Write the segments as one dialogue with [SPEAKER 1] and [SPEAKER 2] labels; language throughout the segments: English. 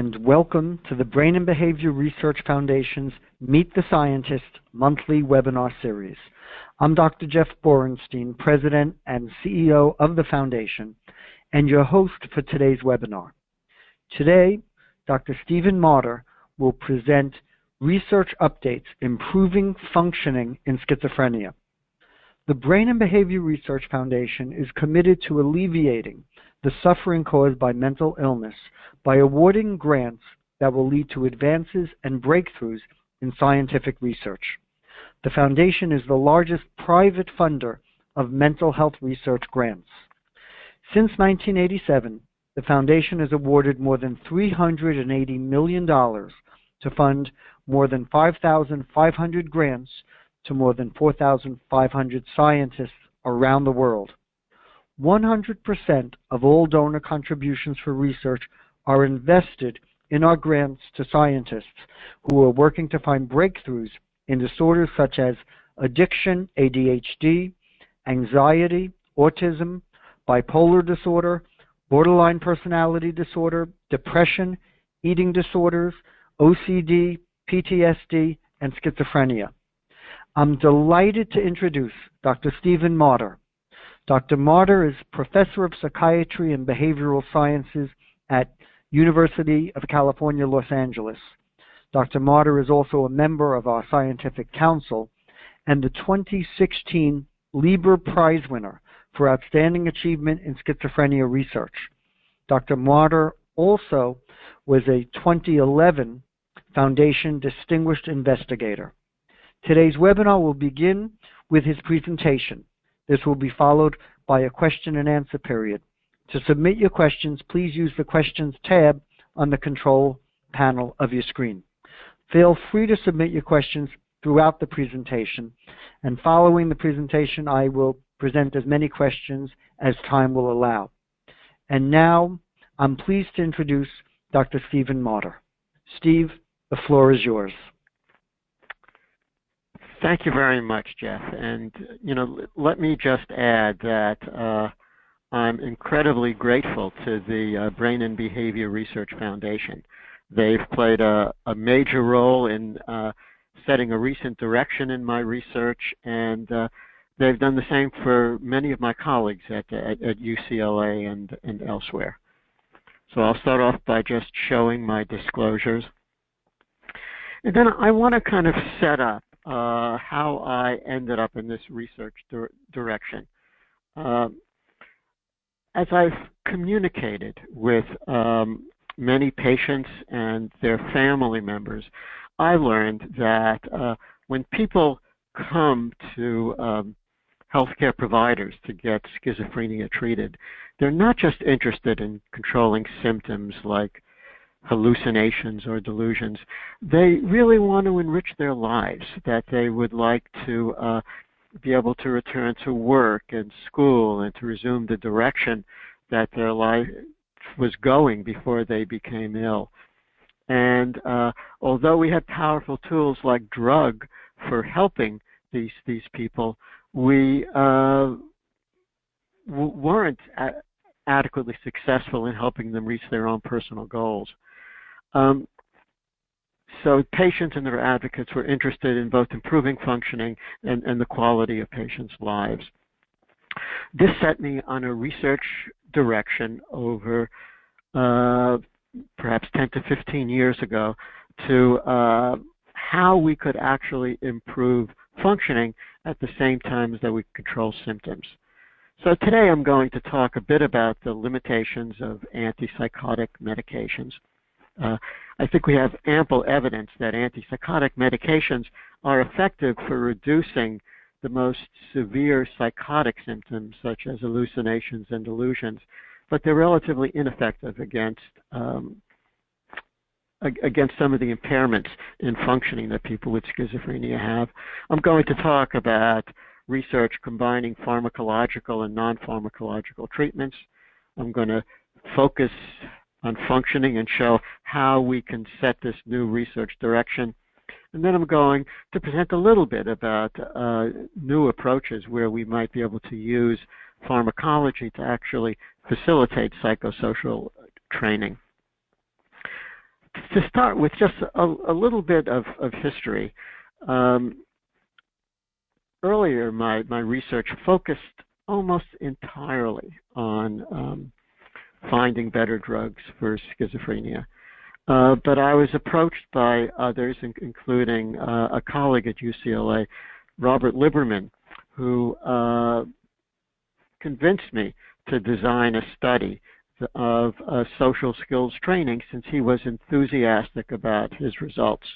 [SPEAKER 1] and welcome to the Brain and Behavior Research Foundation's Meet the Scientist monthly webinar series. I'm Dr. Jeff Borenstein, President and CEO of the Foundation, and your host for today's webinar. Today, Dr. Stephen Marder will present research updates improving functioning in schizophrenia. The Brain and Behavior Research Foundation is committed to alleviating the suffering caused by mental illness by awarding grants that will lead to advances and breakthroughs in scientific research. The Foundation is the largest private funder of mental health research grants. Since 1987, the Foundation has awarded more than $380 million to fund more than 5,500 grants to more than 4,500 scientists around the world. 100% of all donor contributions for research are invested in our grants to scientists who are working to find breakthroughs in disorders such as addiction, ADHD, anxiety, autism, bipolar disorder, borderline personality disorder, depression, eating disorders, OCD, PTSD, and schizophrenia. I'm delighted to introduce Dr. Stephen Marder. Dr. Marder is Professor of Psychiatry and Behavioral Sciences at University of California, Los Angeles. Dr. Marder is also a member of our Scientific Council and the 2016 Lieber Prize winner for Outstanding Achievement in Schizophrenia Research. Dr. Marder also was a 2011 Foundation Distinguished Investigator. Today's webinar will begin with his presentation. This will be followed by a question and answer period. To submit your questions, please use the Questions tab on the control panel of your screen. Feel free to submit your questions throughout the presentation, and following the presentation, I will present as many questions as time will allow. And now, I'm pleased to introduce Dr. Stephen Marder. Steve, the floor is yours.
[SPEAKER 2] Thank you very much, Jeff. And, let me just add that I'm incredibly grateful to the Brain and Behavior Research Foundation. They've played a major role in setting a recent direction in my research, and they've done the same for many of my colleagues at UCLA and elsewhere. So I'll start off by just showing my disclosures. And then I want to kind of set up how I ended up in this research direction. As I've communicated with many patients and their family members, I learned that when people come to healthcare providers to get schizophrenia treated, they're not just interested in controlling symptoms like hallucinations or delusions. They really want to enrich their lives, that they would like to be able to return to work and school and to resume the direction that their life was going before they became ill. And although we had powerful tools like drug for helping these people, we weren't adequately successful in helping them reach their own personal goals. So patients and their advocates were interested in both improving functioning and the quality of patients' lives. This set me on a research direction over perhaps 10 to 15 years ago to how we could actually improve functioning at the same time as that we control symptoms. So today I'm going to talk a bit about the limitations of antipsychotic medications. I think we have ample evidence that antipsychotic medications are effective for reducing the most severe psychotic symptoms such as hallucinations and delusions, but they're relatively ineffective against some of the impairments in functioning that people with schizophrenia have. I'm going to talk about research combining pharmacological and non-pharmacological treatments. I'm going to focus on functioning and show how we can set this new research direction. And then I'm going to present a little bit about new approaches where we might be able to use pharmacology to actually facilitate psychosocial training. To start with just a little bit of history, earlier my research focused almost entirely on finding better drugs for schizophrenia. But I was approached by others, including a colleague at UCLA, Robert Liberman, who convinced me to design a study of social skills training, since he was enthusiastic about his results.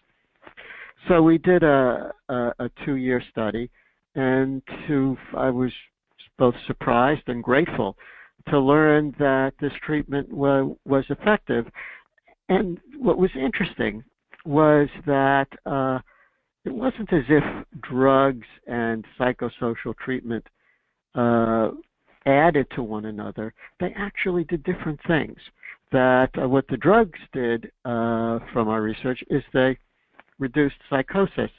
[SPEAKER 2] So we did a 2-year study, and I was both surprised and grateful to learn that this treatment was effective. And what was interesting was that it wasn't as if drugs and psychosocial treatment added to one another. They actually did different things. That what the drugs did from our research is they reduced psychosis.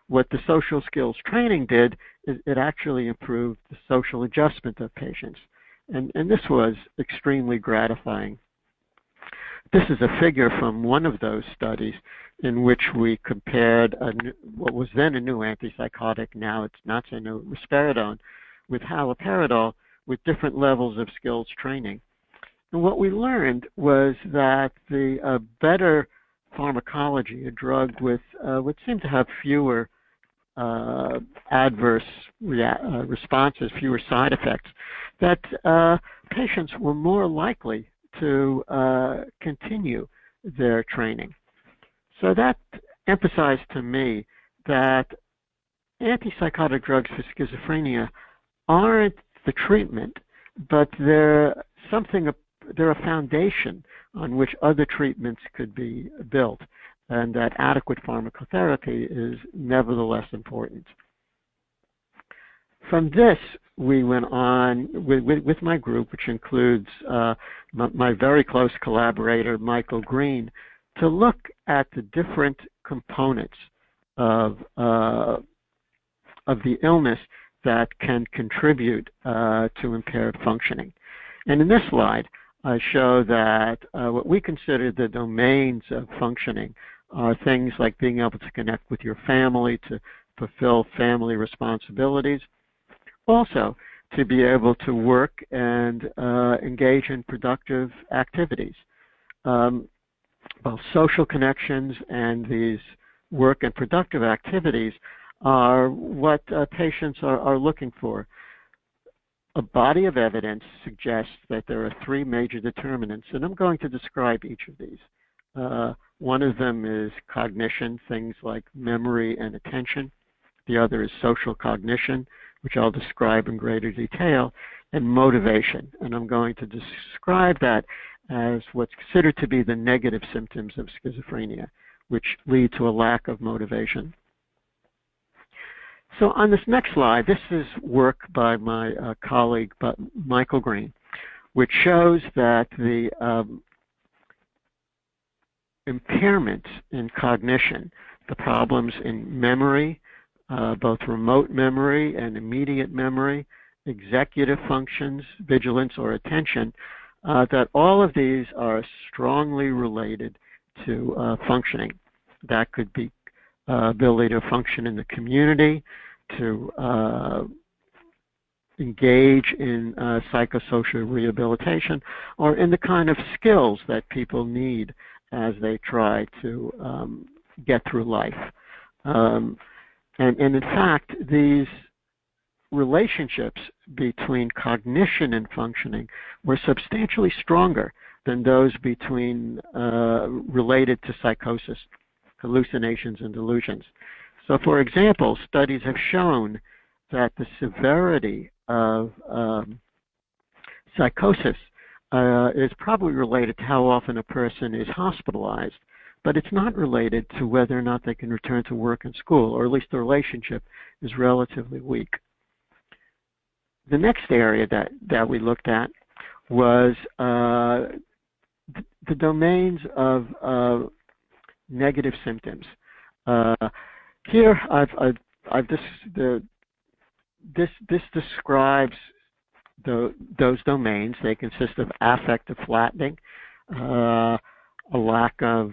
[SPEAKER 2] What the social skills training did is it actually improved the social adjustment of patients. And this was extremely gratifying. This is a figure from one of those studies in which we compared what was then a new antipsychotic, now it's not so new, risperidone, with haloperidol, with different levels of skills training. And what we learned was that the better pharmacology, a drug with what seemed to have fewer adverse responses, fewer side effects, that patients were more likely to continue their training. So that emphasized to me that antipsychotic drugs for schizophrenia aren't the treatment, but they're a foundation on which other treatments could be built, and that adequate pharmacotherapy is nevertheless important. From this, we went on with my group, which includes my very close collaborator, Michael Green, to look at the different components of the illness that can contribute to impaired functioning. And in this slide, I show that what we consider the domains of functioning are things like being able to connect with your family, to fulfill family responsibilities, also to be able to work and engage in productive activities. Both social connections and these work and productive activities are what patients are looking for. A body of evidence suggests that there are 3 major determinants, and I'm going to describe each of these. One of them is cognition, things like memory and attention. The other is social cognition, which I'll describe in greater detail, and motivation. And I'm going to describe that as what's considered to be the negative symptoms of schizophrenia, which lead to a lack of motivation. So on this next slide, this is work by my colleague, Michael Green, which shows that the impairments in cognition, the problems in memory, both remote memory and immediate memory, executive functions, vigilance or attention, that all of these are strongly related to functioning. That could be ability to function in the community, to engage in psychosocial rehabilitation, or in the kind of skills that people need as they try to get through life. And in fact, these relationships between cognition and functioning were substantially stronger than those between related to psychosis, hallucinations, and delusions. So, for example, studies have shown that the severity of psychosis is probably related to how often a person is hospitalized, but it's not related to whether or not they can return to work and school, or at least the relationship is relatively weak. The next area that we looked at was the domains of negative symptoms. Here, this describes those domains. They consist of affective flattening, a lack of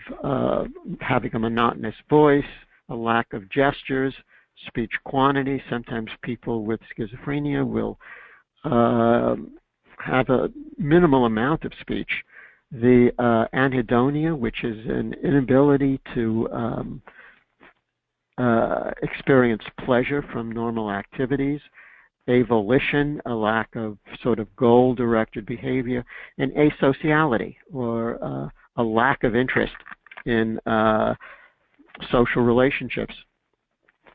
[SPEAKER 2] having a monotonous voice, a lack of gestures, speech quantity. Sometimes people with schizophrenia will have a minimal amount of speech. The anhedonia, which is an inability to experience pleasure from normal activities, avolition, a lack of sort of goal-directed behavior, and asociality, or a lack of interest in social relationships.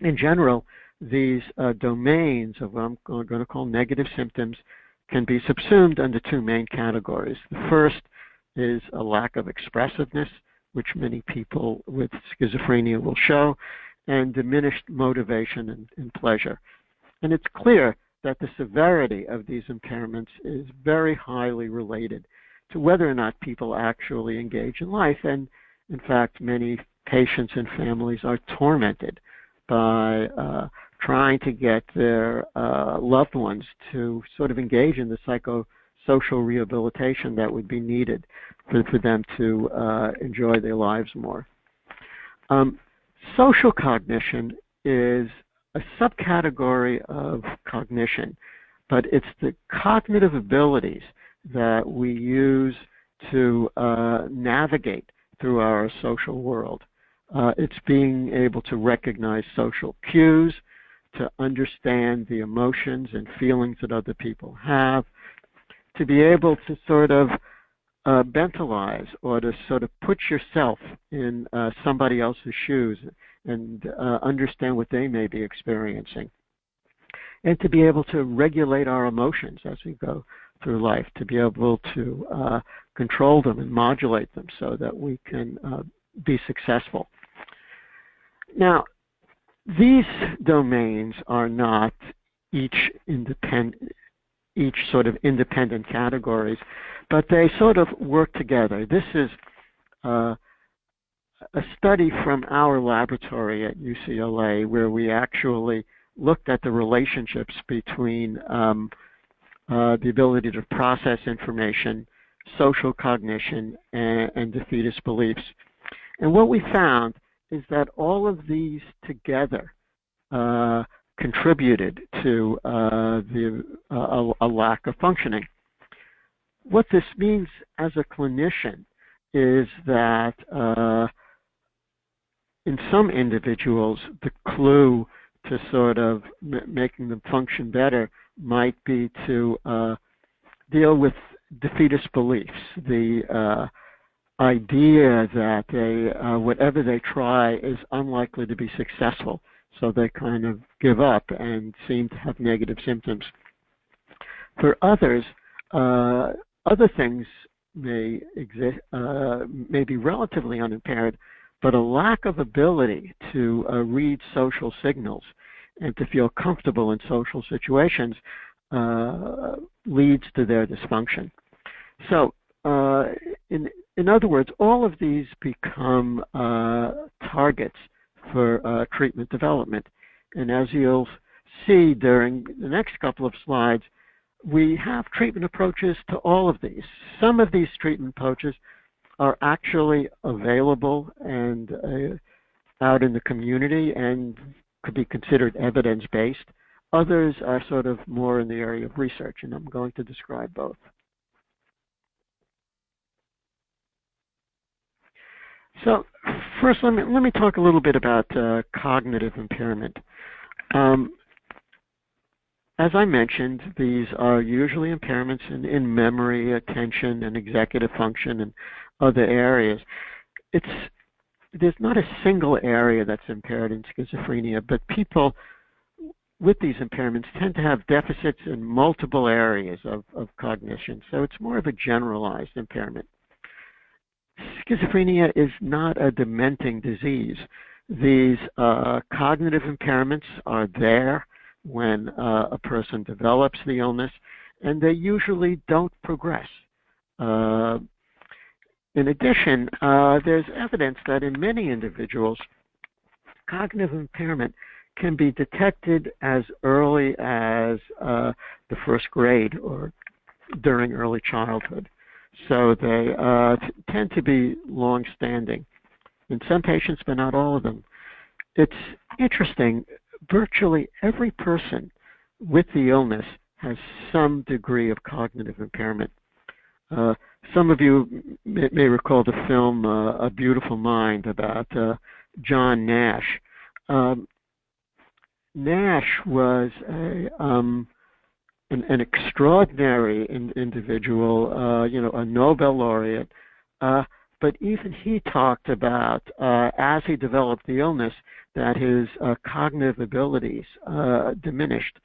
[SPEAKER 2] In general, these domains of what I'm going to call negative symptoms can be subsumed under two main categories. The first is a lack of expressiveness, which many people with schizophrenia will show, and diminished motivation and pleasure. And it's clear that the severity of these impairments is very highly related to whether or not people actually engage in life. And in fact, many patients and families are tormented by trying to get their loved ones to sort of engage in the psychosocial rehabilitation that would be needed for them to enjoy their lives more. Social cognition is a subcategory of cognition, but it's the cognitive abilities that we use to navigate through our social world. It's being able to recognize social cues, to understand the emotions and feelings that other people have, to be able to sort of mentalize or to sort of put yourself in somebody else's shoes and understand what they may be experiencing, and to be able to regulate our emotions as we go through life, to be able to control them and modulate them so that we can be successful. Now, these domains are not each sort of independent categories, but they sort of work together. This is a study from our laboratory at UCLA where we actually looked at the relationships between the ability to process information, social cognition, and defeatist beliefs. And what we found is that all of these together contributed to a lack of functioning. What this means as a clinician is that in some individuals, the clue to sort of making them function better might be to deal with defeatist beliefs, the idea that whatever they try is unlikely to be successful, so they kind of give up and seem to have negative symptoms. For others, other things may exist, may be relatively unimpaired, but a lack of ability to read social signals and to feel comfortable in social situations leads to their dysfunction. So, in other words, all of these become targets for treatment development. And as you'll see during the next couple of slides, we have treatment approaches to all of these. Some of these treatment approaches are actually available and out in the community and could be considered evidence-based. Others are sort of more in the area of research, and I'm going to describe both. So first, let me talk a little bit about cognitive impairment. As I mentioned, these are usually impairments in memory, attention, and executive function, and other areas. There's not a single area that's impaired in schizophrenia, but people with these impairments tend to have deficits in multiple areas of cognition, so it's more of a generalized impairment. Schizophrenia is not a dementing disease. These cognitive impairments are there when a person develops the illness, and they usually don't progress. In addition, there's evidence that in many individuals, cognitive impairment can be detected as early as the first grade or during early childhood. So they tend to be long-standing in some patients, but not all of them. It's interesting. Virtually every person with the illness has some degree of cognitive impairment. Some of you may recall the film A Beautiful Mind about John Nash. Nash was an extraordinary individual, a Nobel laureate, but even he talked about, as he developed the illness, that his cognitive abilities diminished.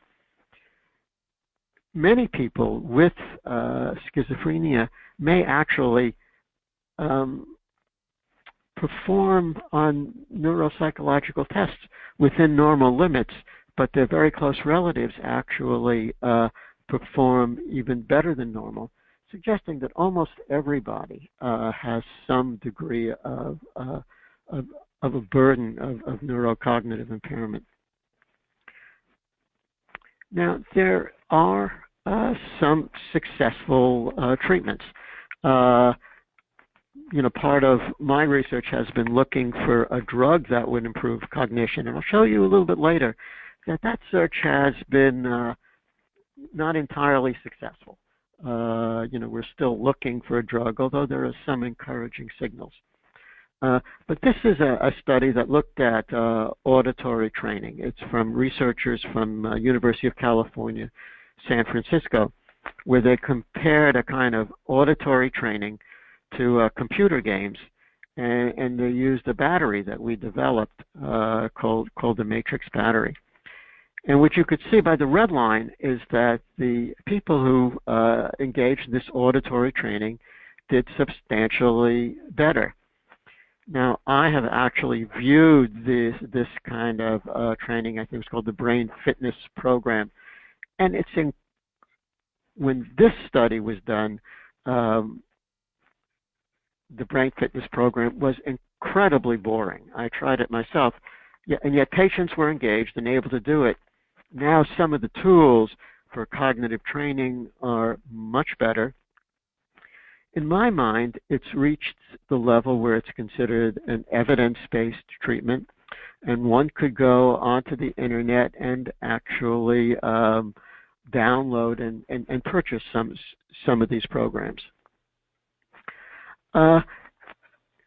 [SPEAKER 2] Many people with schizophrenia may actually perform on neuropsychological tests within normal limits, but their very close relatives actually perform even better than normal, suggesting that almost everybody has some degree of a burden of neurocognitive impairment. Now, there are some successful treatments. Part of my research has been looking for a drug that would improve cognition, and I'll show you a little bit later that search has been not entirely successful. We're still looking for a drug, although there are some encouraging signals. But this is a study that looked at auditory training. It's from researchers from University of California, San Francisco, where they compared a kind of auditory training to computer games, and they used a battery that we developed called the Matrix battery. And what you could see by the red line is that the people who engaged in this auditory training did substantially better. Now, I have actually viewed this kind of training. I think it's called the Brain Fitness Program, and when this study was done, the Brain Fitness Program was incredibly boring. I tried it myself, and yet patients were engaged and able to do it. Now, some of the tools for cognitive training are much better. In my mind, it's reached the level where it's considered an evidence-based treatment, and one could go onto the internet and actually download and purchase some of these programs.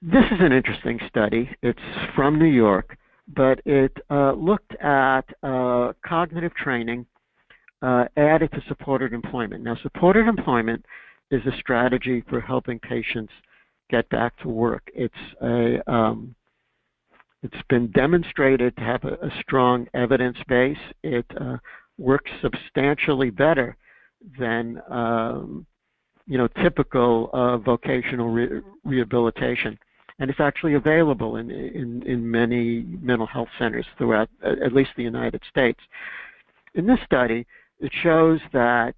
[SPEAKER 2] This is an interesting study. It's from New York, but it looked at cognitive training added to supported employment. Now, supported employment is a strategy for helping patients get back to work. It's been demonstrated to have a strong evidence base. It works substantially better than typical vocational rehabilitation, and it's actually available in many mental health centers throughout at least the United States. In this study, it shows that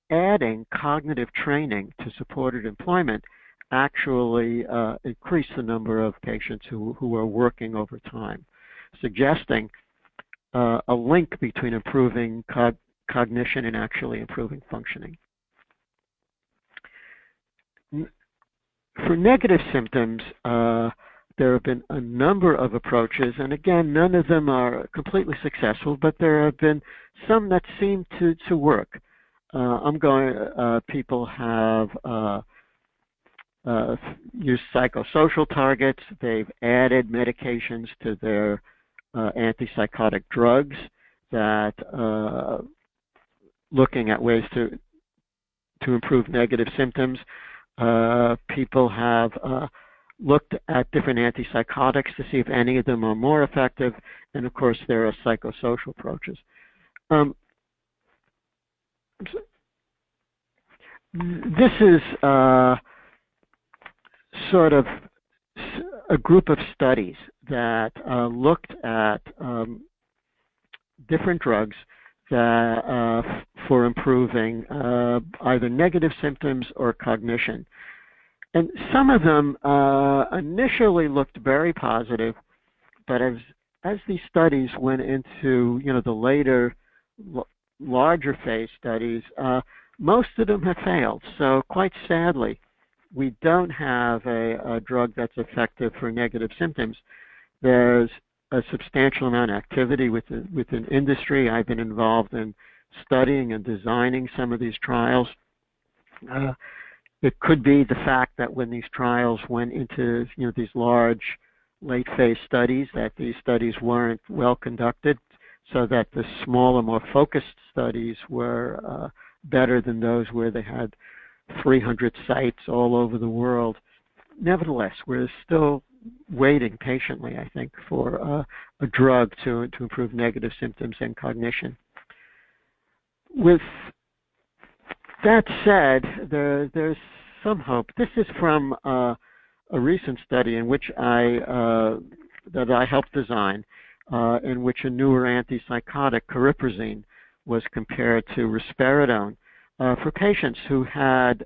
[SPEAKER 2] adding cognitive training to supported employment actually increased the number of patients who are working over time, suggesting a link between improving cognition and actually improving functioning. For negative symptoms, there have been a number of approaches, and again, none of them are completely successful, but there have been some that seem to work. People have used psychosocial targets. They've added medications to their antipsychotic drugs that looking at ways to improve negative symptoms. People have looked at different antipsychotics to see if any of them are more effective, and of course there are psychosocial approaches. This is sort of a group of studies that looked at different drugs that, for improving either negative symptoms or cognition. And some of them initially looked very positive, but as these studies went into the later, larger phase studies, most of them have failed. So quite sadly, we don't have a drug that's effective for negative symptoms, there's a substantial amount of activity within industry. I've been involved in studying and designing some of these trials. It could be the fact that when these trials went into these large late phase studies, that these studies weren't well conducted, so that the smaller, more focused studies were better than those where they had 300 sites all over the world. Nevertheless, we're still waiting patiently, I think, for a drug to improve negative symptoms and cognition. With that said, there's some hope. This is from a recent study in which that I helped design, in which a newer antipsychotic, cariprazine, was compared to risperidone for patients who had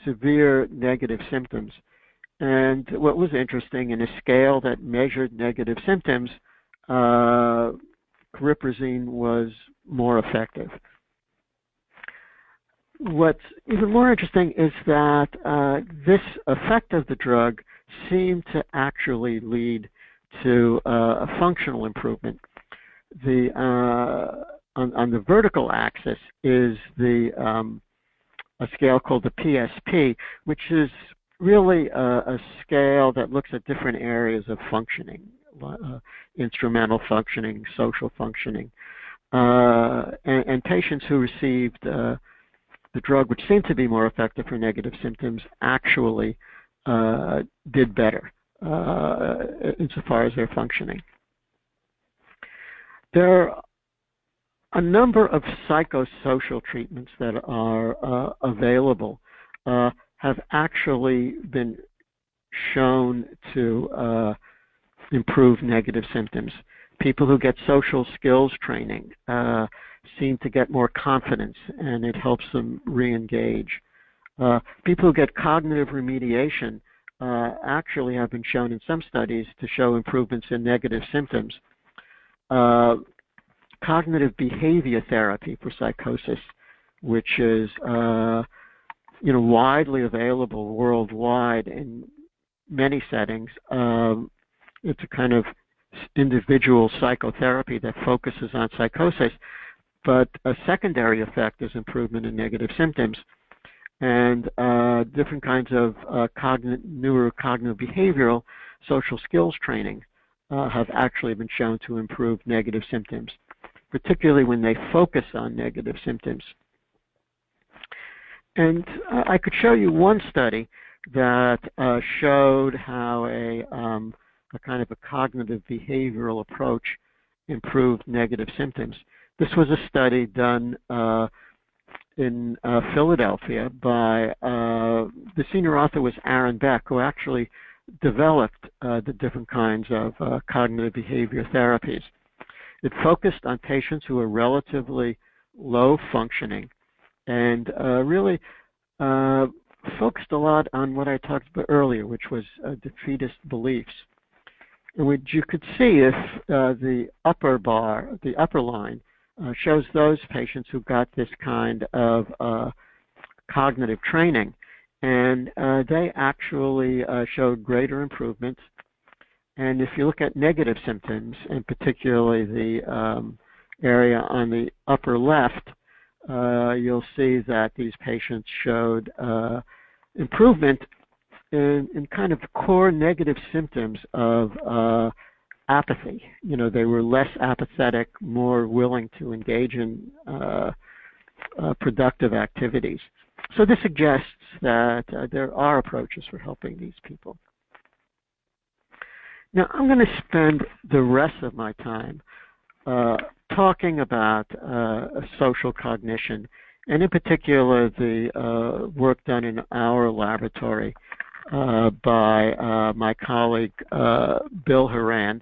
[SPEAKER 2] severe negative symptoms. And what was interesting, in a scale that measured negative symptoms, cariprazine was more effective. What's even more interesting is that this effect of the drug seemed to actually lead to a functional improvement. On the vertical axis is a scale called the PSP, which is really a scale that looks at different areas of functioning, instrumental functioning, social functioning. And patients who received the drug, which seemed to be more effective for negative symptoms, actually did better insofar as their functioning. There are a number of psychosocial treatments that are available have actually been shown to improve negative symptoms. People who get social skills training seem to get more confidence, and it helps them re-engage. People who get cognitive remediation actually have been shown in some studies to show improvements in negative symptoms. Cognitive behavior therapy for psychosis, which is widely available worldwide in many settings. It's a kind of individual psychotherapy that focuses on psychosis, but a secondary effect is improvement in negative symptoms. And different kinds of neurocognitive behavioral social skills training have actually been shown to improve negative symptoms, particularly when they focus on negative symptoms. And I could show you one study that showed how a kind of a cognitive behavioral approach improved negative symptoms. This was a study done in Philadelphia by, the senior author was Aaron Beck, who actually developed the different kinds of cognitive behavior therapies. It focused on patients who were relatively low functioning and really focused a lot on what I talked about earlier, which was defeatist beliefs. And what you could see if the upper line, shows those patients who got this kind of cognitive training, and they actually showed greater improvements. And if you look at negative symptoms, and particularly the area on the upper left, you'll see that these patients showed improvement in kind of core negative symptoms of apathy. They were less apathetic, more willing to engage in productive activities. So this suggests that there are approaches for helping these people. Now, I'm going to spend the rest of my time talking about social cognition, and in particular the work done in our laboratory by my colleague Bill Horan,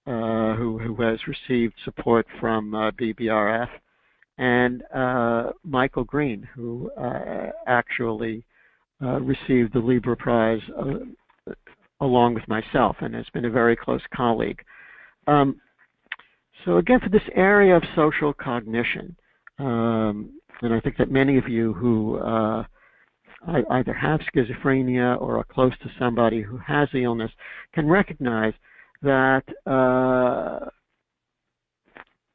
[SPEAKER 2] who has received support from BBRF, and Michael Green, who actually received the Libra Prize along with myself and has been a very close colleague. So again, for this area of social cognition, and I think that many of you who either have schizophrenia or are close to somebody who has the illness can recognize that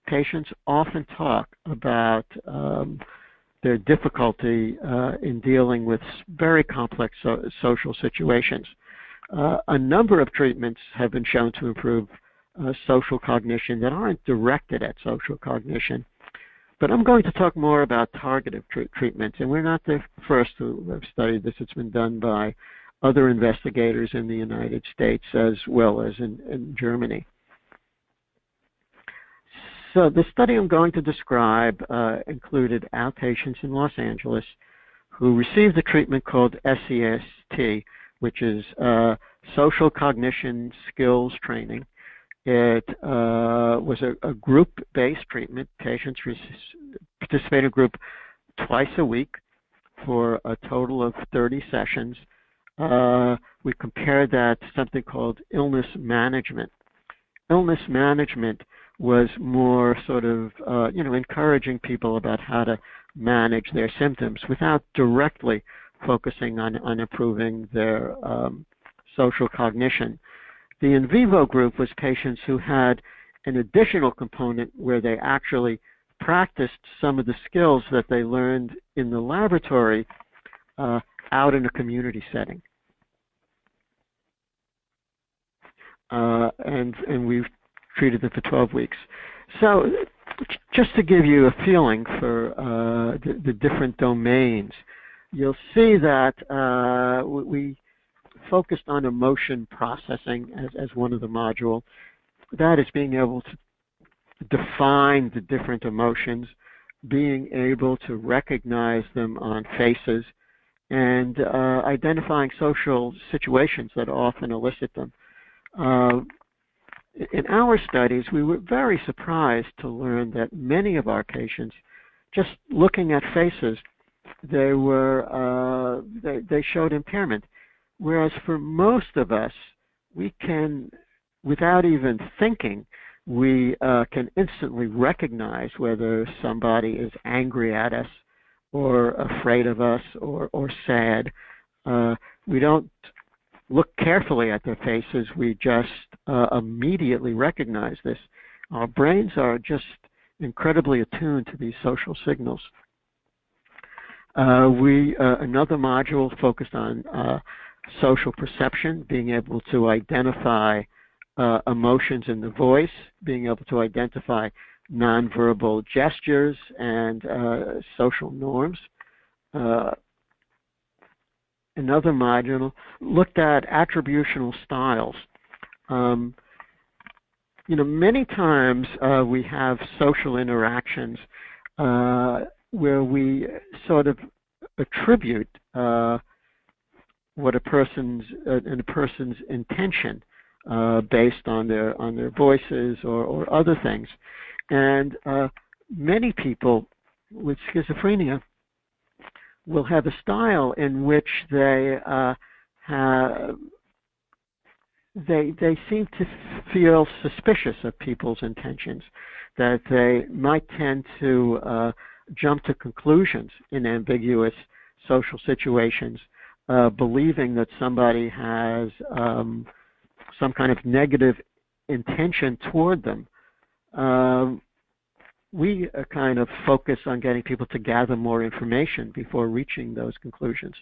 [SPEAKER 2] patients often talk about their difficulty in dealing with very complex social situations. A number of treatments have been shown to improve social cognition that aren't directed at social cognition. But I'm going to talk more about targeted treatments, and we're not the first who have studied this. It's been done by other investigators in the United States as well as in Germany. So the study I'm going to describe included outpatients in Los Angeles who received a treatment called SCST, which is Social Cognition Skills Training. It was a group-based treatment. Patients participated in a group twice a week for a total of 30 sessions. We compared that to something called illness management. Illness management was more sort of, encouraging people about how to manage their symptoms without directly focusing on improving their social cognition. The in vivo group was patients who had an additional component where they actually practiced some of the skills that they learned in the laboratory out in a community setting. And we've treated them for 12 weeks. So just to give you a feeling for the different domains, you'll see that we focused on emotion processing as one of the modules. That is being able to define the different emotions, being able to recognize them on faces, and identifying social situations that often elicit them. In our studies, we were very surprised to learn that many of our patients, just looking at faces, they showed impairment. Whereas for most of us, we can, without even thinking, we can instantly recognize whether somebody is angry at us or afraid of us or sad. We don't look carefully at their faces. We just immediately recognize this. Our brains are just incredibly attuned to these social signals. Another module focused on social perception, being able to identify emotions in the voice, being able to identify nonverbal gestures and social norms. Another module looked at attributional styles. Many times we have social interactions where we sort of attribute what a person's intention based on their voices or other things, and many people with schizophrenia will have a style in which they seem to feel suspicious of people's intentions, that they might tend to jump to conclusions in ambiguous social situations, believing that somebody has some kind of negative intention toward them. We kind of focus on getting people to gather more information before reaching those conclusions.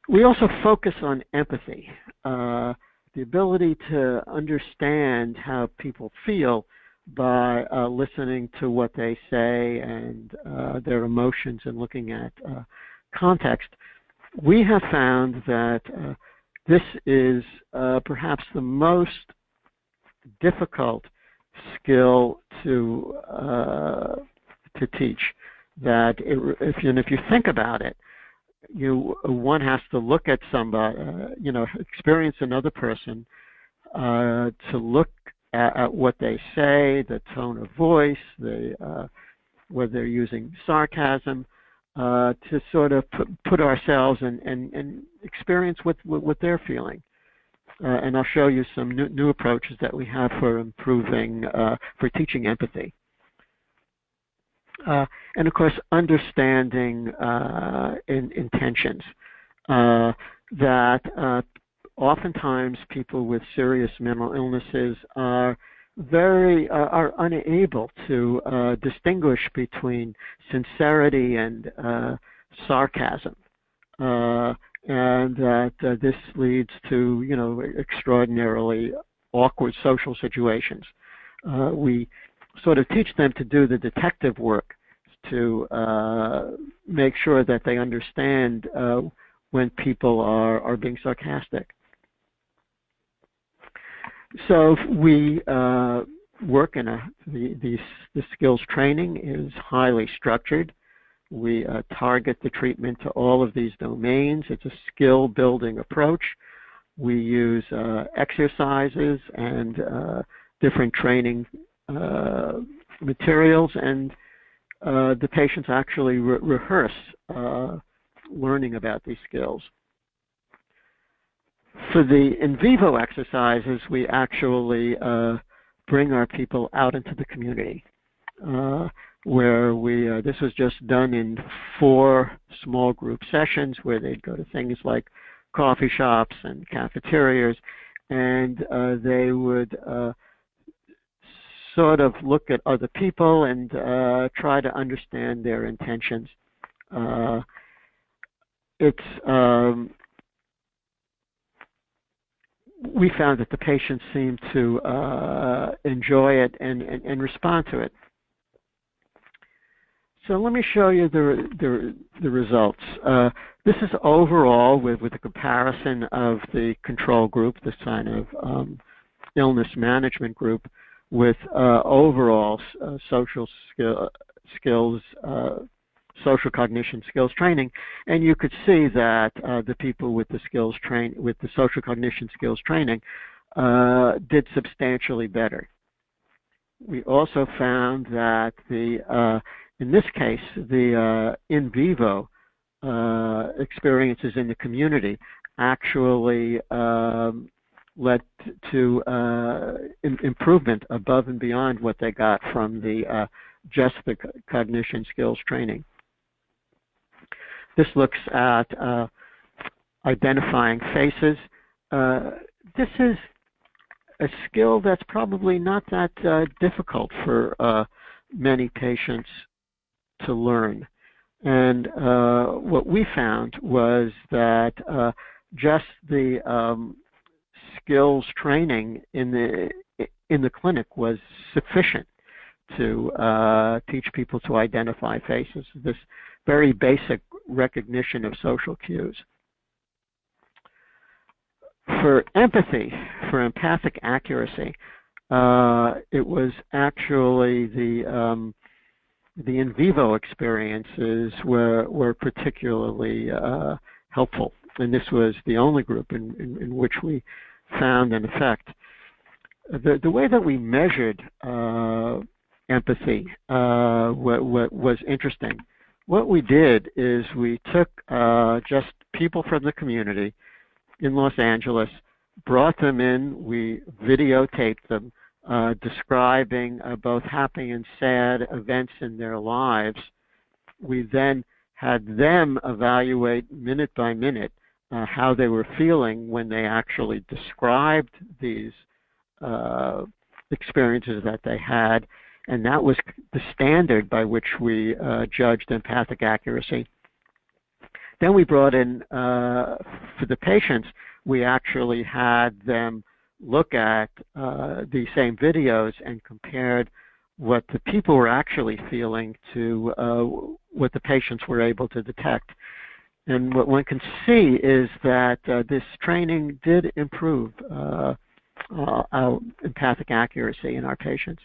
[SPEAKER 2] We also focus on empathy, the ability to understand how people feel by listening to what they say and their emotions and looking at context. We have found that this is perhaps the most difficult skill to teach. That if you think about it, one has to look at somebody, experience another person, to look at what they say, the tone of voice, whether they're using sarcasm, to sort of put ourselves and experience what they're feeling. And I'll show you some new approaches that we have for improving, for teaching empathy. And of course, understanding intentions. That oftentimes people with serious mental illnesses are unable to distinguish between sincerity and sarcasm, and that this leads to extraordinarily awkward social situations. We sort of teach them to do the detective work to make sure that they understand when people are being sarcastic. So we work in the skills training is highly structured. We target the treatment to all of these domains. It's a skill building approach. We use exercises and different training materials, and the patients actually rehearse learning about these skills. For the in vivo exercises, we actually bring our people out into the community, where this was just done in 4 small group sessions where they'd go to things like coffee shops and cafeterias, and they would sort of look at other people and try to understand their intentions. We found that the patients seemed to enjoy it and respond to it. So let me show you the results. This is overall with a comparison of the control group, the sign of illness management group, with overall social skills, social cognition skills training, and you could see that the people with the social cognition skills training did substantially better. We also found that in this case, the in vivo experiences in the community actually led to improvement above and beyond what they got from just the cognition skills training. This looks at identifying faces. This is a skill that's probably not that difficult for many patients to learn. And what we found was that just the skills training in the clinic was sufficient to teach people to identify faces. This very basic recognition of social cues. For empathy, for empathic accuracy, it was actually the in vivo experiences were particularly helpful, and this was the only group in which we found an effect. The way that we measured empathy was interesting. What we did is we took just people from the community in Los Angeles, brought them in, we videotaped them, describing both happy and sad events in their lives. We then had them evaluate minute by minute how they were feeling when they actually described these experiences that they had, and that was the standard by which we judged empathic accuracy. Then we brought in, for the patients, we actually had them look at the same videos and compared what the people were actually feeling to what the patients were able to detect. And what one can see is that this training did improve our empathic accuracy in our patients.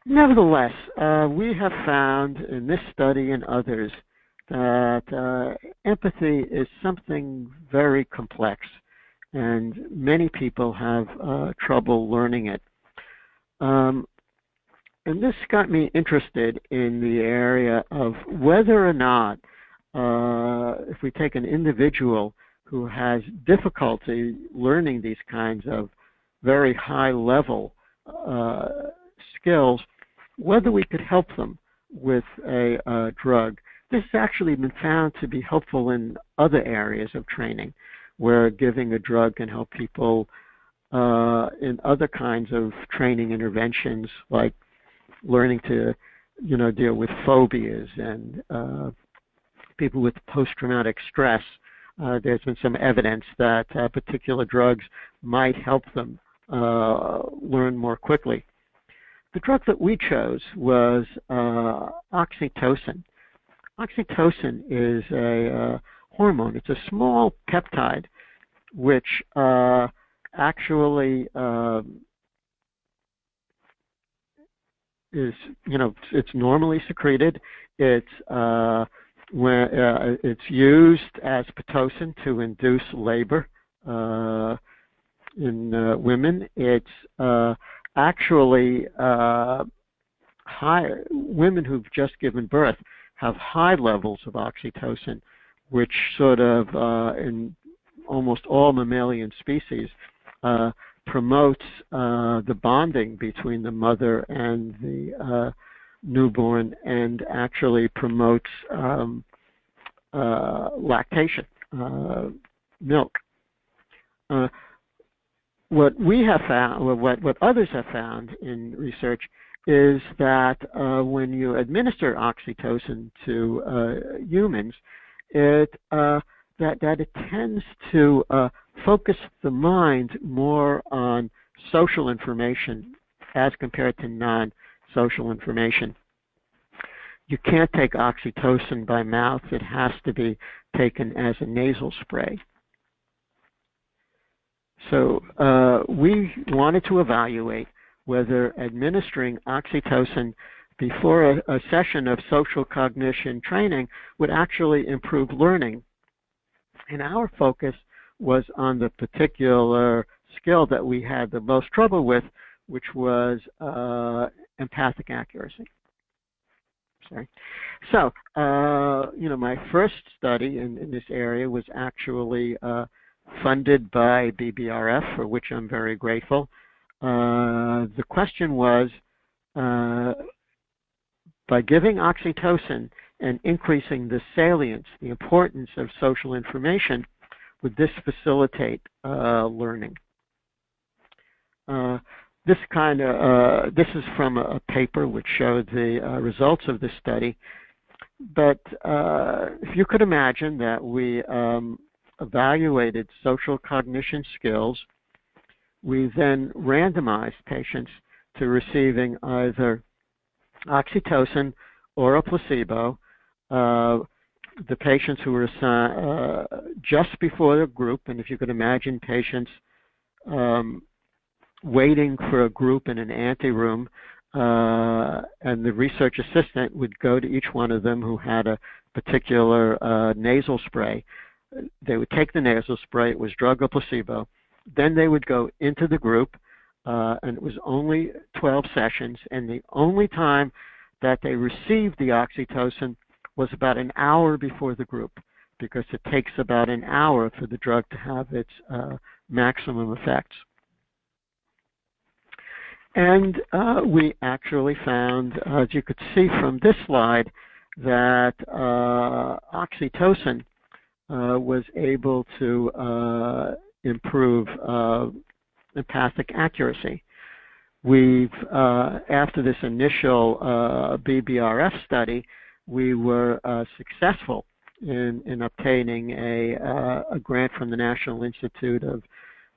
[SPEAKER 2] Nevertheless, we have found in this study and others that empathy is something very complex, and many people have trouble learning it. And this got me interested in the area of whether or not, if we take an individual who has difficulty learning these kinds of very high-level skills, whether we could help them with a drug. This has actually been found to be helpful in other areas of training, where giving a drug can help people in other kinds of training interventions, like learning to, deal with phobias and people with post-traumatic stress. There's been some evidence that particular drugs might help them learn more quickly. The drug that we chose was oxytocin. Oxytocin is a hormone. It's a small peptide which actually is, it's normally secreted. It's it's used as Pitocin to induce labor in women. It's actually higher. Women who've just given birth have high levels of oxytocin, which sort of, in almost all mammalian species, promotes the bonding between the mother and the newborn, and actually promotes lactation, milk. What we have found, what others have found in research, is that when you administer oxytocin to humans, that it tends to focus the mind more on social information as compared to non-social information. You can't take oxytocin by mouth. It has to be taken as a nasal spray. So we wanted to evaluate whether administering oxytocin before a session of social cognition training would actually improve learning. And our focus was on the particular skill that we had the most trouble with, which was empathic accuracy. Sorry. So, my first study in this area was actually funded by BBRF, for which I'm very grateful. The question was, by giving oxytocin and increasing the salience, the importance of social information, would this facilitate learning? This is from a paper which showed the results of this study. But if you could imagine that we evaluated social cognition skills, we then randomized patients to receiving either oxytocin or a placebo. The patients who were assigned just before the group, and if you could imagine patients waiting for a group in an anteroom, and the research assistant would go to each one of them who had a particular nasal spray. They would take the nasal spray. It was drug or placebo. Then they would go into the group, and it was only 12 sessions, and the only time that they received the oxytocin was about an hour before the group, because it takes about an hour for the drug to have its maximum effects. And we actually found, as you could see from this slide, that oxytocin was able to improve empathic accuracy. We've, after this initial BBRF study, we were successful in obtaining a grant from the National Institute of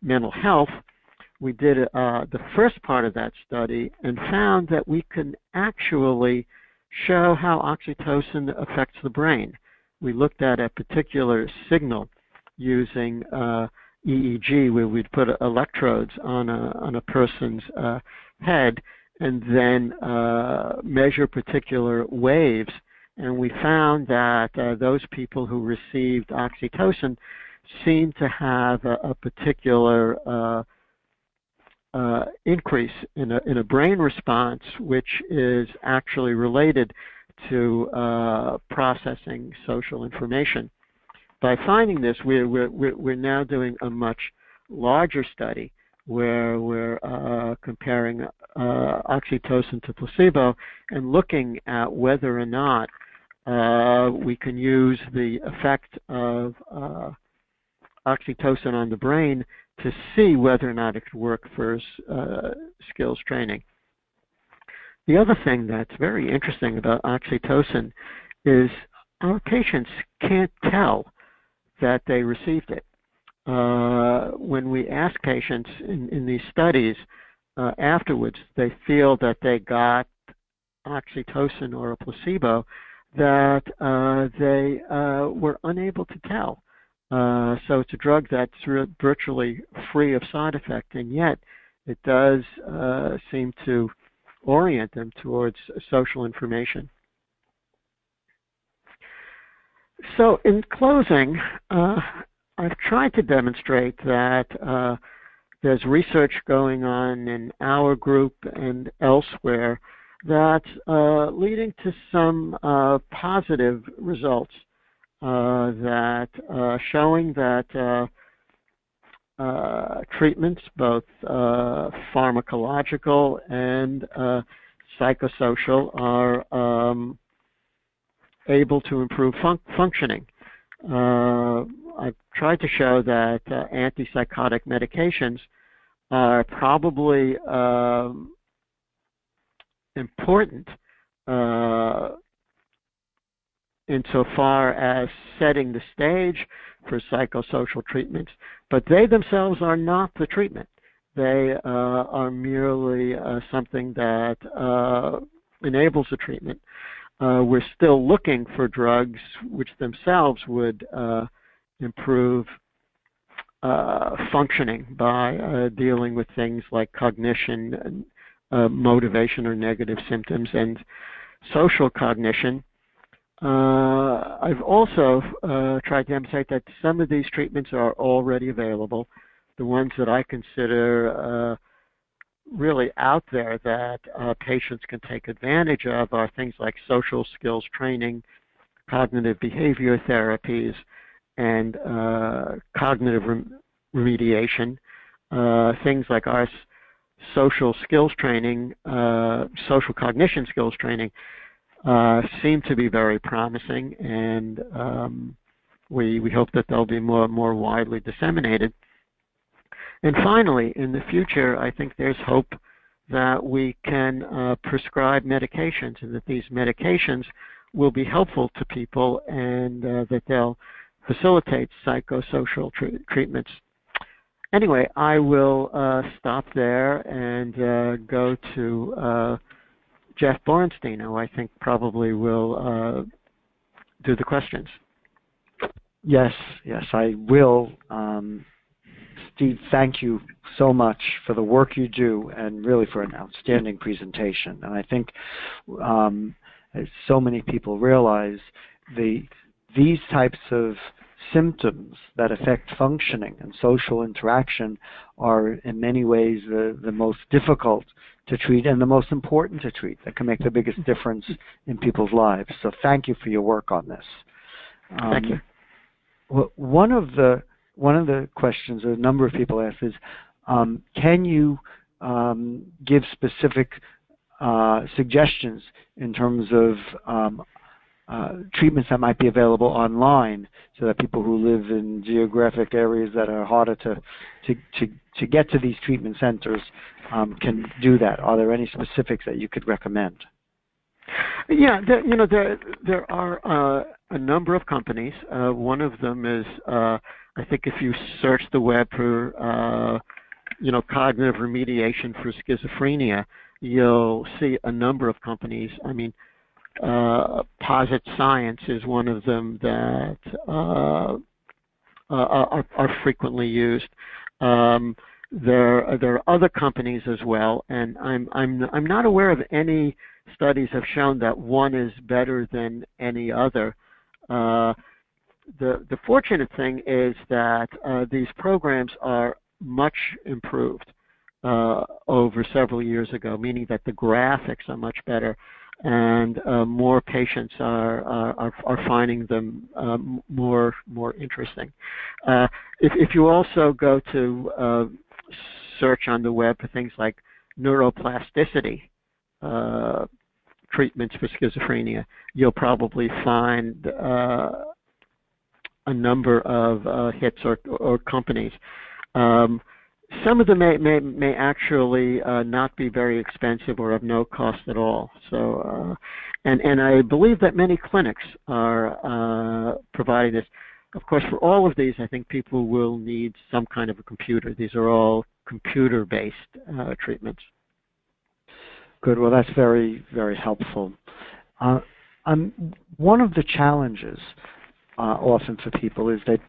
[SPEAKER 2] Mental Health. We did the first part of that study and found that we can actually show how oxytocin affects the brain. We looked at a particular signal using EEG, where we'd put electrodes on a person's head and then measure particular waves. And we found that those people who received oxytocin seemed to have a particular increase in a brain response, which is actually related to processing social information. By finding this, we're now doing a much larger study where we're comparing oxytocin to placebo and looking at whether or not we can use the effect of oxytocin on the brain to see whether or not it could work for skills training. The other thing that's very interesting about oxytocin is our patients can't tell that they received it. When we ask patients in these studies afterwards, they feel that they got oxytocin or a placebo, that they were unable to tell. So it's a drug that's virtually free of side effect, and yet it does seem to orient them towards social information. So in closing, I've tried to demonstrate that there's research going on in our group and elsewhere that's leading to some positive results, that showing that treatments, both pharmacological and psychosocial, are able to improve functioning. I've tried to show that antipsychotic medications are probably important insofar as setting the stage for psychosocial treatments, but they themselves are not the treatment. They are merely something that enables the treatment. We're still looking for drugs which themselves would improve functioning by dealing with things like cognition, motivation or negative symptoms, and social cognition. I've also tried to demonstrate that some of these treatments are already available. The ones that I consider really out there that patients can take advantage of are things like social skills training, cognitive behavior therapies, and cognitive remediation. Things like our social skills training, social cognition skills training, seem to be very promising, and we hope that they'll be more widely disseminated. And finally, in the future, I think there's hope that we can prescribe medications, and that these medications will be helpful to people, and that they'll facilitate psychosocial treatments. Anyway, I will stop there and go to Jeff Borenstein, who I think probably will do the questions.
[SPEAKER 1] Yes, I will. Steve, thank you so much for the work you do, and really for an outstanding presentation. And I think, as so many people realize, these types of symptoms that affect functioning and social interaction are in many ways the most difficult to treat and the most important to treat, that can make the biggest difference in people's lives. So thank you for your work on this.
[SPEAKER 2] Thank you.
[SPEAKER 1] One of the questions a number of people ask is, can you give specific suggestions in terms of treatments that might be available online, so that people who live in geographic areas that are harder to get to these treatment centers can do that? Are there any specifics that you could recommend?
[SPEAKER 2] Yeah, there are a number of companies. One of them is, I think if you search the web for, cognitive remediation for schizophrenia, you'll see a number of companies. I mean, Posit Science is one of them that are frequently used. There are other companies as well, and I'm not aware of any studies have shown that one is better than any other. The fortunate thing is that these programs are much improved over several years ago, meaning that the graphics are much better, and more patients are finding them more interesting. If you also go to search on the web for things like neuroplasticity treatments for schizophrenia, you'll probably find a number of hits or companies. Some of them may actually not be very expensive or of no cost at all. So, and I believe that many clinics are providing this. Of course, for all of these, I think people will need some kind of a computer. These are all computer-based treatments.
[SPEAKER 1] Good. Well, that's very, very helpful. One of the challenges often for people is that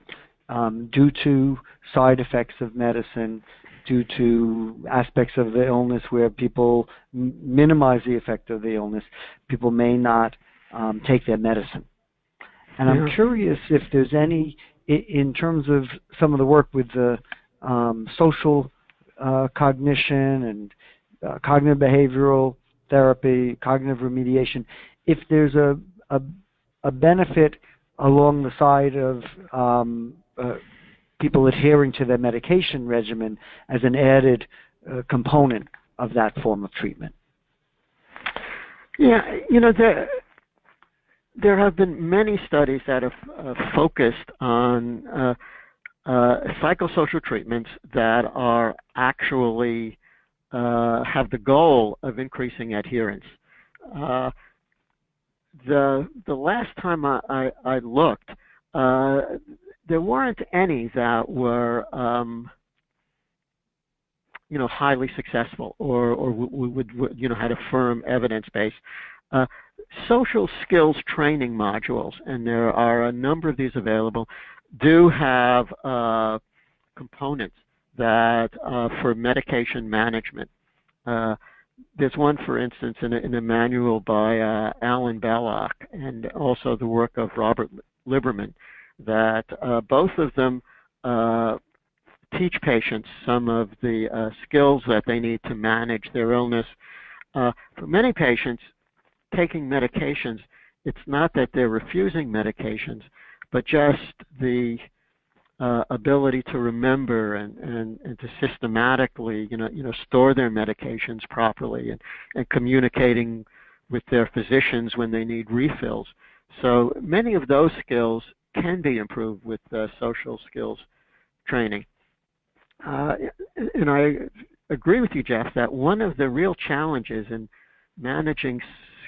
[SPEAKER 1] due to side effects of medicine, due to aspects of the illness where people minimize the effect of the illness, people may not take their medicine. And I'm curious if there's any, in terms of some of the work with the social cognition and cognitive behavioral therapy, cognitive remediation, if there's a benefit along the side of people adhering to their medication regimen as an added component of that form of treatment.
[SPEAKER 2] Yeah, you know, there have been many studies that have focused on psychosocial treatments that are actually have the goal of increasing adherence. The last time I looked, there weren't any that were you know, highly successful or would you know, had a firm evidence base. Social skills training modules, and there are a number of these available, do have components that for medication management. There's one, for instance, in a manual by Alan Belloc, and also the work of Robert Liberman, that both of them teach patients some of the skills that they need to manage their illness. For many patients, taking medications, it's not that they're refusing medications, but just the ability to remember and to systematically, you know, store their medications properly, and communicating with their physicians when they need refills. So many of those skills can be improved with social skills training. And I agree with you, Jeff, that one of the real challenges in managing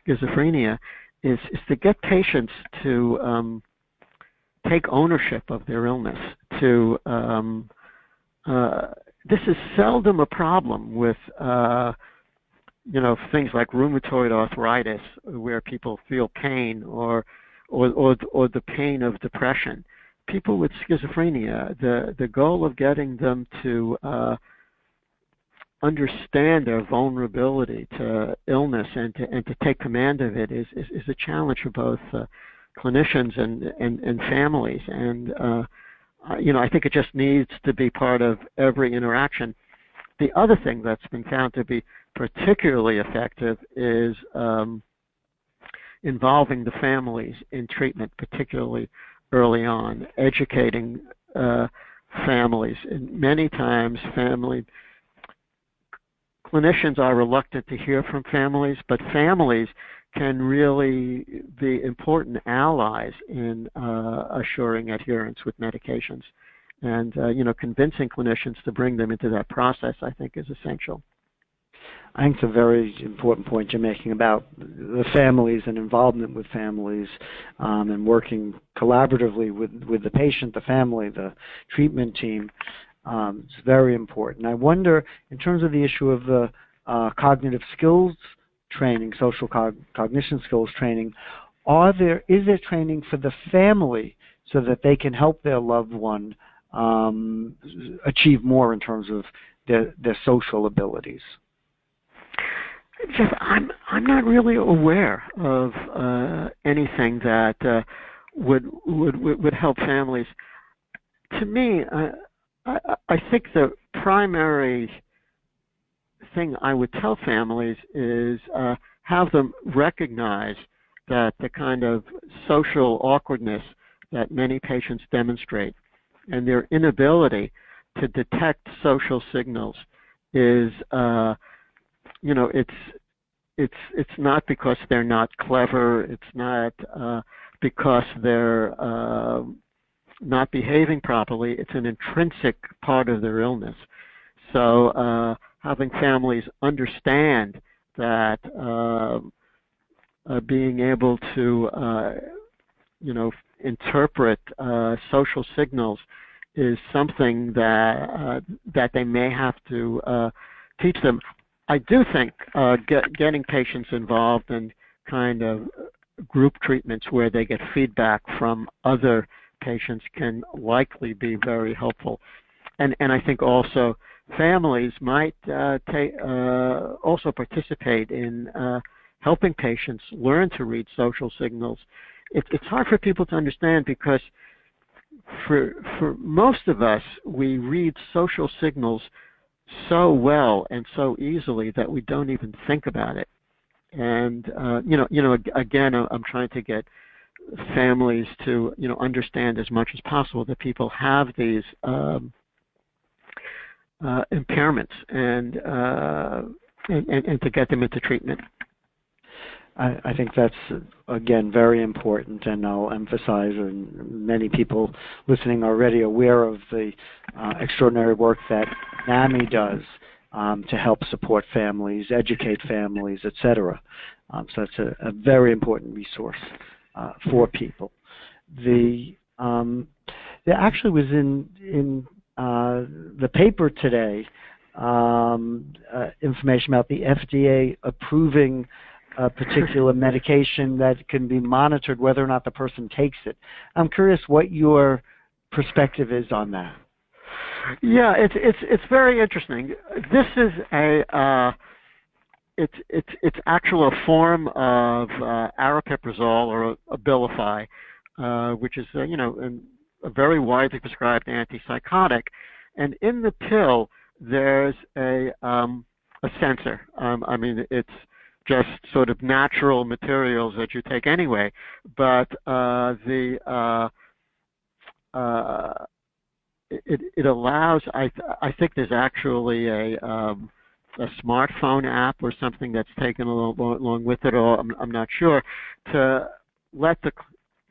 [SPEAKER 2] schizophrenia is to get patients to take ownership of their illness. This is seldom a problem with you know, things like rheumatoid arthritis, where people feel pain, or the pain of depression. People with schizophrenia, the goal of getting them to understand their vulnerability to illness and to take command of it is a challenge for both clinicians and families. And you know, I think it just needs to be part of every interaction. The other thing that's been found to be particularly effective is involving the families in treatment, particularly early on, educating families. And many times clinicians are reluctant to hear from families, but families can really be important allies in assuring adherence with medications. And you know, convincing clinicians to bring them into that process, I think, is essential.
[SPEAKER 1] I think it's a very important point you're making about the families and involvement with families, and working collaboratively with the patient, the family, the treatment team. It's very important. I wonder, in terms of the issue of the cognitive skills training, social cognition skills training, is there training for the family so that they can help their loved one achieve more in terms of their social abilities?
[SPEAKER 2] Jeff, I'm not really aware of anything that would help families. To me, I think the primary thing I would tell families is have them recognize that the kind of social awkwardness that many patients demonstrate and their inability to detect social signals is, it's not because they're not clever. It's not because they're not behaving properly. It's an intrinsic part of their illness. So having families understand that being able to, interpret social signals is something that they may have to teach them. I do think getting patients involved in kind of group treatments where they get feedback from other patients can likely be very helpful. And I think also families might also participate in helping patients learn to read social signals. It's hard for people to understand because for most of us, we read social signals so well and so easily that we don't even think about it. And again, I'm trying to get families to understand as much as possible that people have these impairments and to get them into treatment.
[SPEAKER 1] I think that's, again, very important, and I'll emphasize, and many people listening are already aware of the extraordinary work that NAMI does to help support families, educate families, etc. So that's a very important resource for people. There actually was in the paper today information about the FDA approving a particular medication that can be monitored whether or not the person takes it. I'm curious what your perspective is on that.
[SPEAKER 2] Yeah, it's very interesting. This is it's actually a form of aripiprazole or Abilify, which is a very widely prescribed antipsychotic, and in the pill there's a sensor. It's just sort of natural materials that you take anyway, but it allows. I think there's actually a smartphone app or something that's taken along with it, or I'm not sure, to let the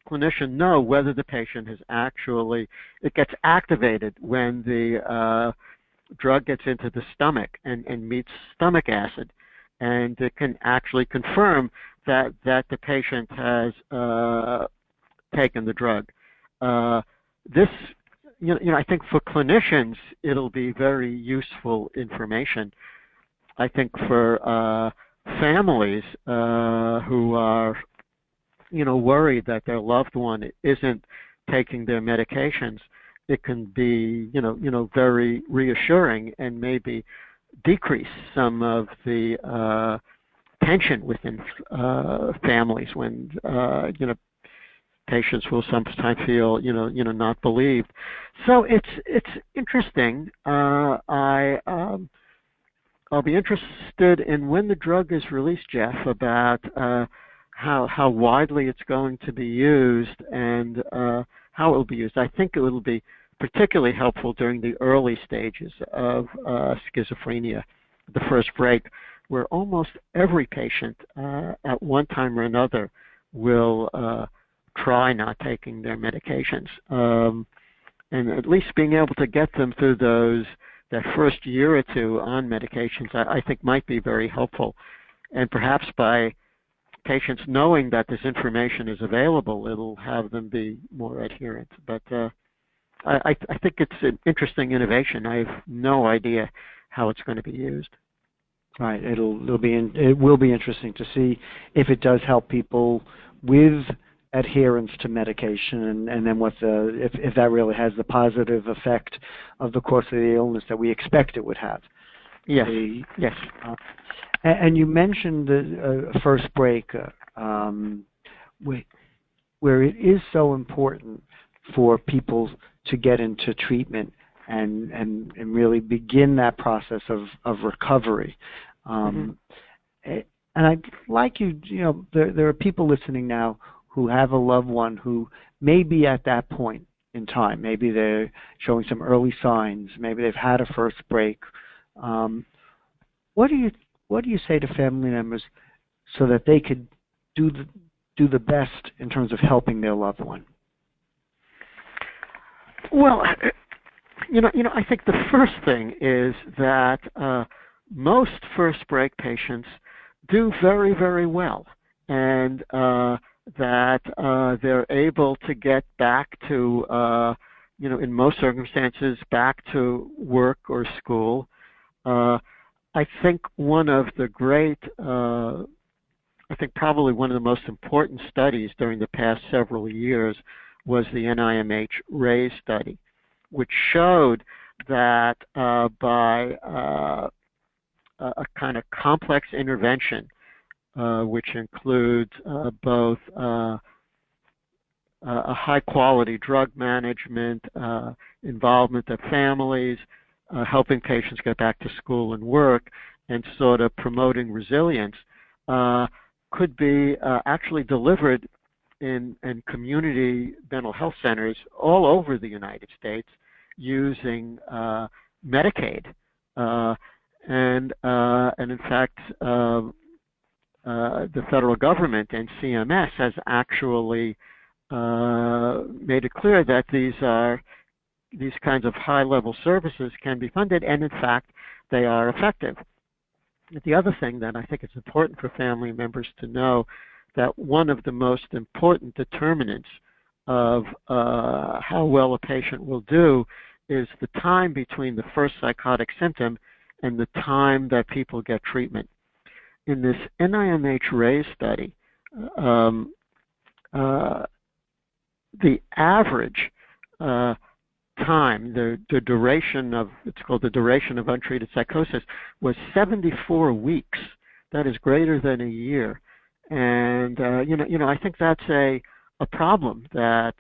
[SPEAKER 2] clinician know whether the patient has actually, it gets activated when the drug gets into the stomach and meets stomach acid. And it can actually confirm that the patient has taken the drug. This, I think for clinicians, it'll be very useful information. I think for families who are, worried that their loved one isn't taking their medications, it can be, very reassuring and maybe decrease some of the tension within families when patients will sometimes feel not believed. So it's interesting. I'll be interested in when the drug is released, Jeff, about how widely it's going to be used and how it will be used. I think it will be particularly helpful during the early stages of schizophrenia, the first break, where almost every patient at one time or another will try not taking their medications. And at least being able to get them through that first year or two on medications, I think might be very helpful. And perhaps by patients knowing that this information is available, it'll have them be more adherent. But I think it's an interesting innovation. I have no idea how it's going to be used.
[SPEAKER 1] Right. It will be interesting to see if it does help people with adherence to medication, and then if that really has the positive effect of the course of the illness that we expect it would have.
[SPEAKER 2] Yes. Yes.
[SPEAKER 1] And you mentioned the first break, where it is so important for people to get into treatment and really begin that process of recovery. And I'd like there are people listening now who have a loved one who may be at that point in time. Maybe they're showing some early signs. Maybe they've had a first break. What do you say to family members so that they could do the best in terms of helping their loved one?
[SPEAKER 2] Well, I think the first thing is that most first break patients do very, very well, and that they're able to get back to, in most circumstances, back to work or school. I think probably one of the most important studies during the past several years was the NIMH RAISE study, which showed that by a kind of complex intervention, which includes both a high-quality drug management, involvement of families, helping patients get back to school and work, and sort of promoting resilience, could be actually delivered in community mental health centers all over the United States using Medicaid. And in fact, the federal government and CMS has actually made it clear that these kinds of high-level services can be funded, and in fact, they are effective. The other thing that I think is important for family members to know, that one of the most important determinants of how well a patient will do is the time between the first psychotic symptom and the time that people get treatment. In this NIMH RAISE study, the average time, the duration of, it's called the duration of untreated psychosis, was 74 weeks. That is greater than a year. And, I think that's a problem that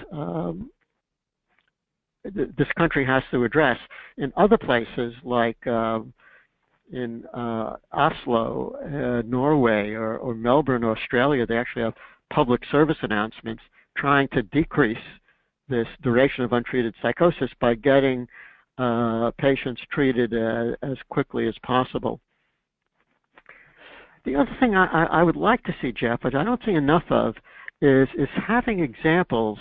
[SPEAKER 2] this country has to address. In other places, like in Oslo, Norway, or Melbourne, Australia, they actually have public service announcements trying to decrease this duration of untreated psychosis by getting patients treated as quickly as possible. The other thing I would like to see, Jeff, but I don't see enough of, is having examples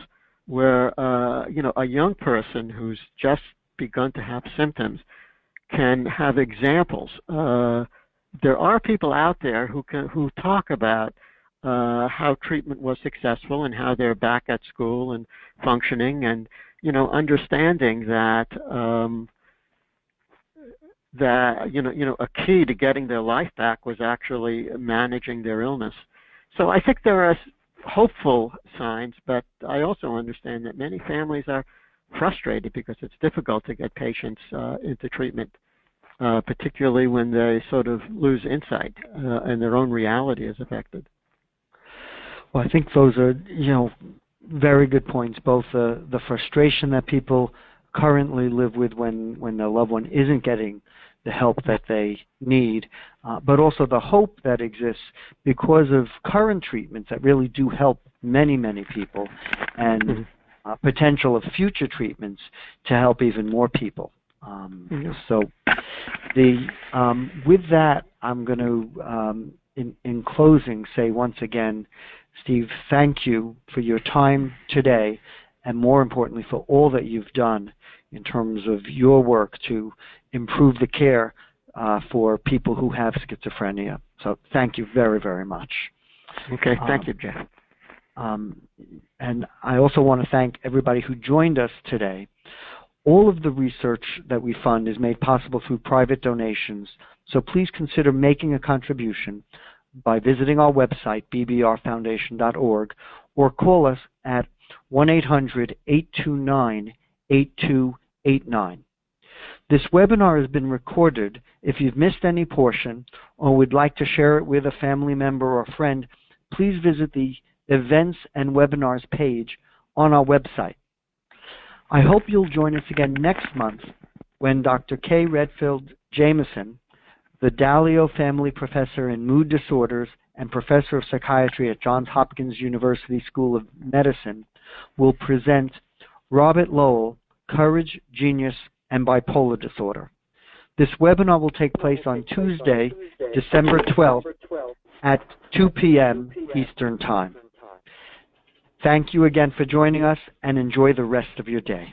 [SPEAKER 2] where a young person who's just begun to have symptoms can have examples. There are people out there who talk about how treatment was successful and how they're back at school and functioning, and understanding that a key to getting their life back was actually managing their illness. So I think there are hopeful signs, but I also understand that many families are frustrated because it's difficult to get patients into treatment, particularly when they sort of lose insight and their own reality is affected.
[SPEAKER 1] Well, I think those are, very good points, both the frustration that people currently live with when their loved one isn't getting the help that they need, but also the hope that exists because of current treatments that really do help many, many people, and potential of future treatments to help even more people. So with that, I'm going to, in closing, say once again, Steve, thank you for your time today, and more importantly, for all that you've done in terms of your work to improve the care for people who have schizophrenia. So thank you very, very much.
[SPEAKER 2] Okay, thank you, Jeff.
[SPEAKER 1] And I also want to thank everybody who joined us today. All of the research that we fund is made possible through private donations, so please consider making a contribution by visiting our website, bbrfoundation.org, or call us at 1-800-829-8289. This webinar has been recorded. If you've missed any portion or would like to share it with a family member or friend, please visit the Events and Webinars page on our website. I hope you'll join us again next month when Dr. Kay Redfield Jameson, the Dalio Family Professor in Mood Disorders and Professor of Psychiatry at Johns Hopkins University School of Medicine, will present Robert Lowell, Courage, Genius, and Bipolar Disorder. This webinar will take place on Tuesday, December 12th at 2 p.m. Eastern Time. Thank you again for joining us, and enjoy the rest of your day.